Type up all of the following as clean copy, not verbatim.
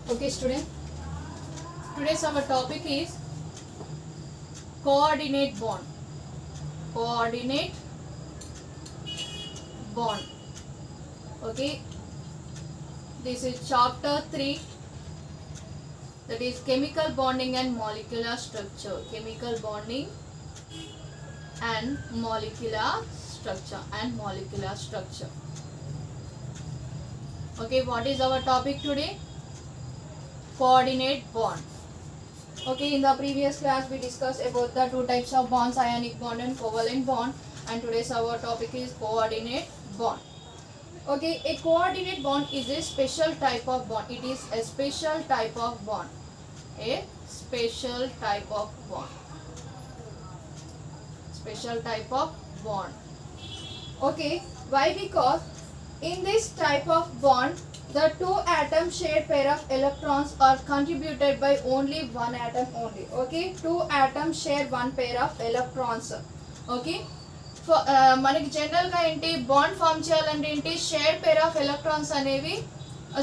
Okay, student. Today's our topic is coordinate bond. Coordinate bond. Okay. This is chapter 3. That is chemical bonding and molecular structure. Chemical bonding and molecular structure. Okay, what is our topic today? Coordinate bond. Okay, in the previous class we discussed about the two types of bonds, ionic bond and covalent bond, and today's our topic is coordinate bond. Okay, a coordinate bond is a special type of bond. It is a special type of bond. A special type of bond. Special type of bond. Okay, why? Because in this type of bond, the two atoms shared pair of electrons are contributed by only one atom only. Okay, two atoms share one pair of electrons. Okay, మనకి జనరల్గా ఏంటి bond form చేయాలంటే ఏంటి share pair of electrons అనేవి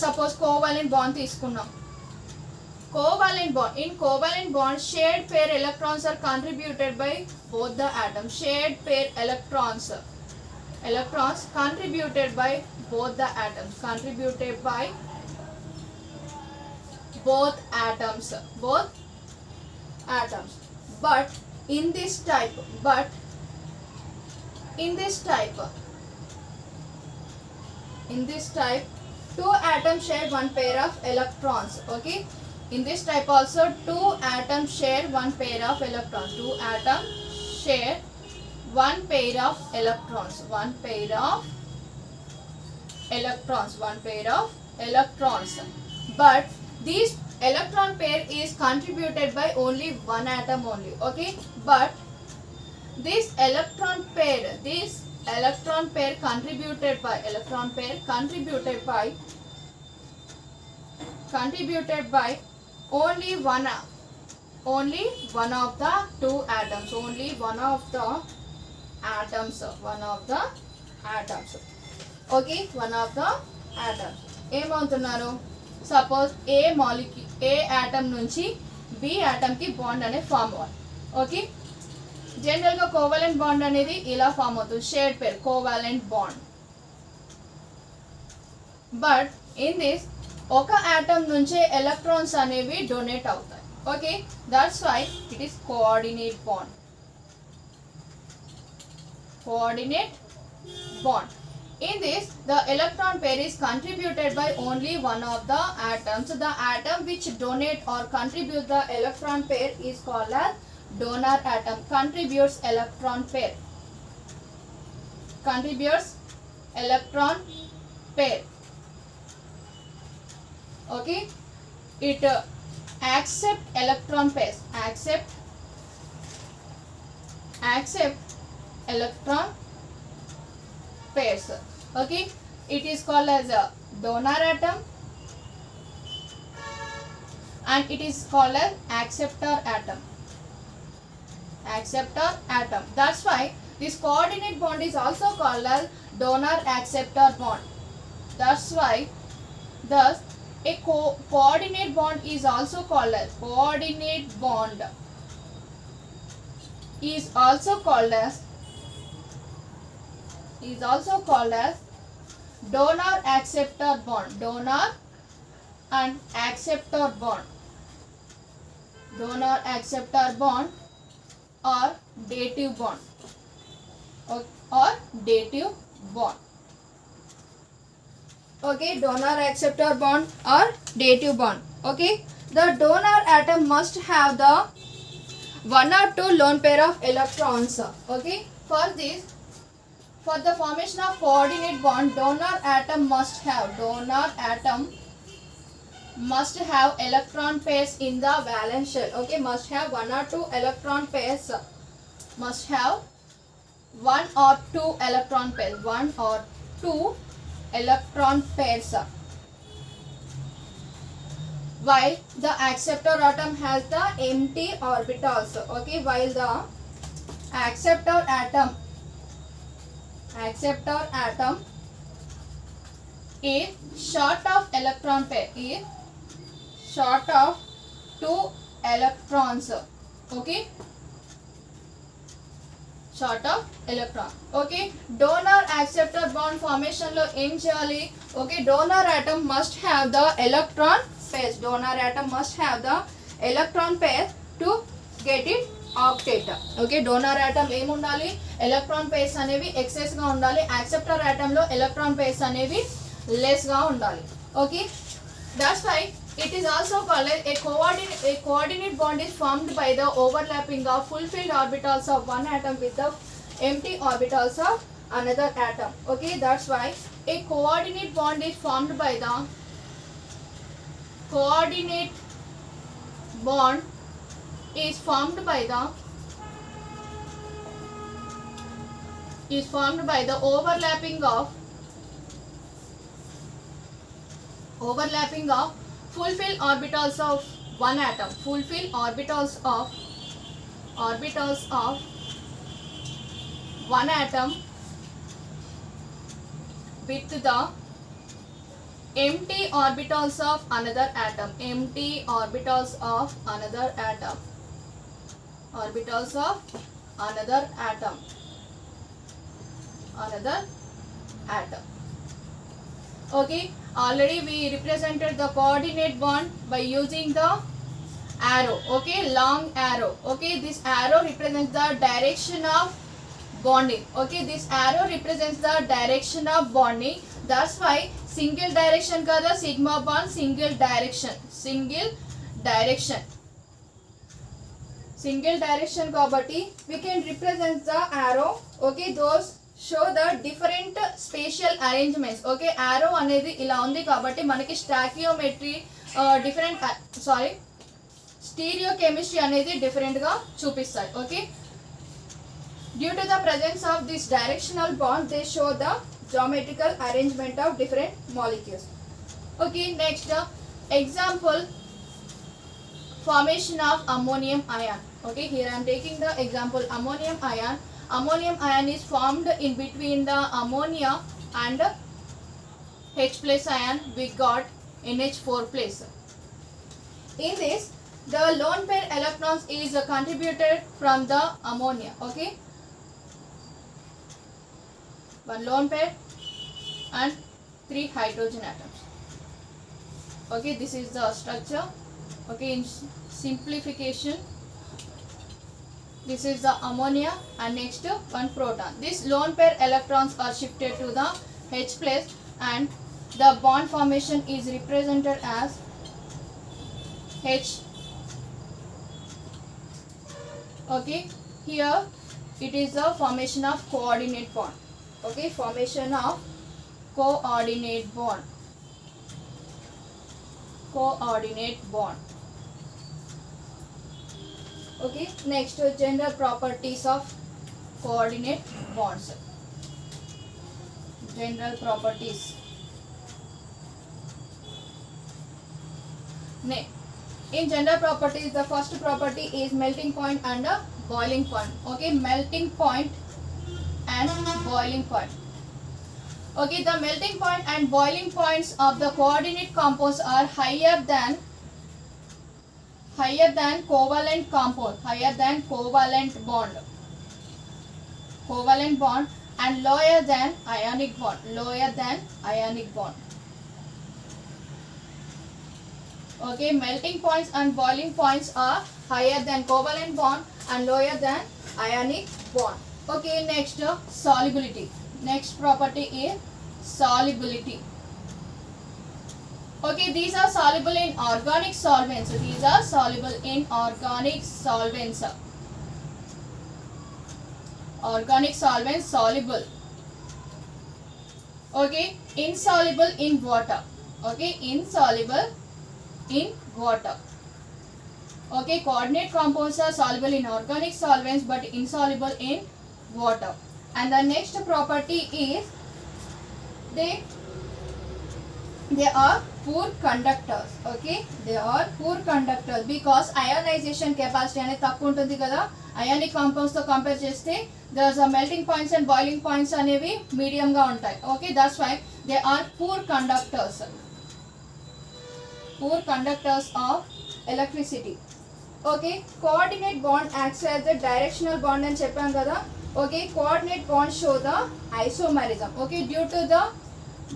suppose covalent bond తీసుకున్నాం. Covalent bond. In covalent bond, shared pair electrons are contributed by both the atoms. Shared pair electrons contributed by both the atoms. Contributed by both atoms. But in this type, two atoms share one pair of electrons. Okay. In this type also two atoms share one pair of electrons. Two atoms share one pair of electrons. One pair of electrons. But this electron pair is contributed by only one atom only. Okay. But this electron pair contributed by only one of the two atoms. Only one of the atoms. Okay, one of the atoms. ఏమవుతున్నారు? Suppose A atom నుంచి B atom కి bond అనేది form అవ్వాలి. Okay, జనరల్గా covalent bond అనేది ఇలా form అవుతుంది, shared pair covalent bond. But in this ఒక ఆటమ్ నుంచే ఎలక్ట్రాన్స్ అనేవి డొనేట్ అవుతాయి. Okay, that's why it is coordinate bond. In this, the electron pair is contributed by only one of the atoms. The atom which donate or contribute the electron pair is called as donor atom. Contributes electron pair. Okay, it accept electron pairs. Accept electron pairs. Okay, it is called as a donor atom and it is called as acceptor atom. That's why this coordinate bond is also called as donor acceptor bond. That's why thus a coordinate bond is also called as donor acceptor bond. Donor and acceptor bond. Donor acceptor bond or dative bond. Okay, donor acceptor bond or dative bond. Okay, the donor atom must have the one or two lone pair of electrons. Okay, for the formation of coordinate bond, donor atom must have electron pairs in the valence shell. Okay, must have one or two electron pairs. Must have one or two electron pairs. While the acceptor atom has the empty orbitals. Okay, while the acceptor atom is short of electron pair. short of 2 electrons. Okay, short of electron. Okay, donor acceptor bond formation lo em cheyali. Okay, donor atom must have the electron pairs. Donor atom must have the electron pair to get it octet. Okay, donor atom em undali, electron pairs అనేవి excess గా ఉండాలి. acceptor atom లో electron pairs అనేవి less గా ఉండాలి. Okay, that's why it is also called as a coordinate bond is formed by the overlapping of fulfilled orbitals of one atom with the empty orbitals of another atom. Okay, that's why a coordinate bond is formed by the coordinate bond is formed by the overlapping of fulfill orbitals of one atom. Fulfill orbitals of one atom with the empty orbitals of another atom. Empty orbitals of another atom. Orbitals of another atom. Another atom. Okay, already we represented the coordinate bond by using the arrow. Okay, long arrow. Okay, this arrow represents the direction of bonding. Okay, this arrow represents the direction of bonding. That's why single direction kada sigma bond, single direction kabatti we can represent the arrow. Okay, those show the different spatial arrangements. Okay, arrow అనేది ఇలా ఉంది కాబట్టి మనకి స్టాకియోమెట్రీ different stereochemistry అనేది different గా చూపిస్తాయి. Okay, due to the presence of this directional bond they show the geometrical arrangement of different molecules. Okay, next example, formation of ammonium ion. Okay, here I am taking the example ammonium ion. Ammonium ion is formed in between the ammonia and H plus ion. We got NH4 plus. In this, the lone pair electrons is contributed from the ammonia. Okay, one lone pair and 3 hydrogen atoms. Okay, this is the structure. Okay, in simplification, this is the ammonia and next one proton. This lone pair electrons are shifted to the H plus and the bond formation is represented as H. Okay, here it is the formation of coordinate bond. Okay, formation of coordinate bond. Okay, next general properties of coordinate bonds. General properties. In general properties, the first property is melting point and boiling point. Okay, melting point and boiling point. Okay, the melting point and boiling points of the coordinate compounds are higher than covalent compound, higher than covalent bond and lower than ionic bond. Okay, melting points and boiling points are higher than covalent bond and lower than ionic bond. Okay, next solubility. Next property is solubility. Okay, these are soluble in organic solvents. These are soluble in organic solvents. Organic solvents soluble. Okay, insoluble in water. Okay, insoluble in water. Okay, coordinate compounds are soluble in organic solvents but insoluble in water. And the next property is they are poor conductors. Okay, they are poor conductors because ionization capacity అనేది తక్కువ ఉంటుంది కదా. Ionic compounds తో compare చేస్తే there's a melting points and boiling points అనేవి medium గా ఉంటాయి. Okay, that's why they are poor conductors. poor conductors of electricity. Okay, coordinate bond acts as the directional bond అని చెప్పాం కదా. Okay, coordinate bond show the isomerism. Okay, due to the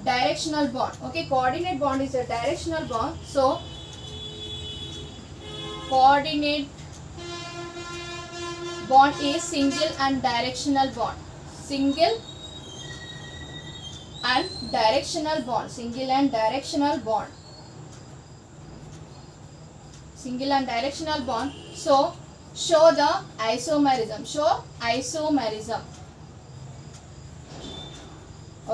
directional bond. Okay, coordinate bond is a directional bond. So coordinate bond is single and directional bond. Single and directional bond. Single and directional bond. Single and directional bond. So show the isomerism. Show isomerism.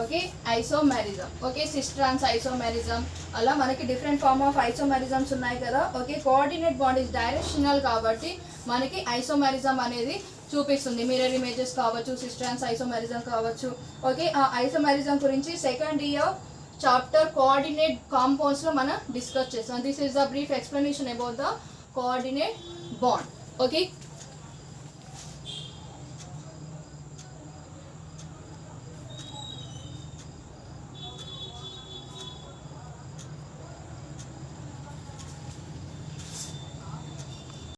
Okay, isomerism. Okay, cis trans isomerism. అలా మనకి different form of ఐసోమెరిజమ్స్ ఉన్నాయి కదా. Okay, coordinate bond is directional కాబట్టి మనకి isomerism అనేది చూపిస్తుంది. Mirror images కావచ్చు, sys ట్రాన్స్ isomerism కావచ్చు. ఓకే, ఆ ఐసోమెరిజం గురించి సెకండ్ ఇయర్ చాప్టర్ కోఆర్డినేట్ కాంపౌండ్స్లో మనం డిస్కస్ చేస్తాం. This is the brief explanation about the coordinate bond. Okay.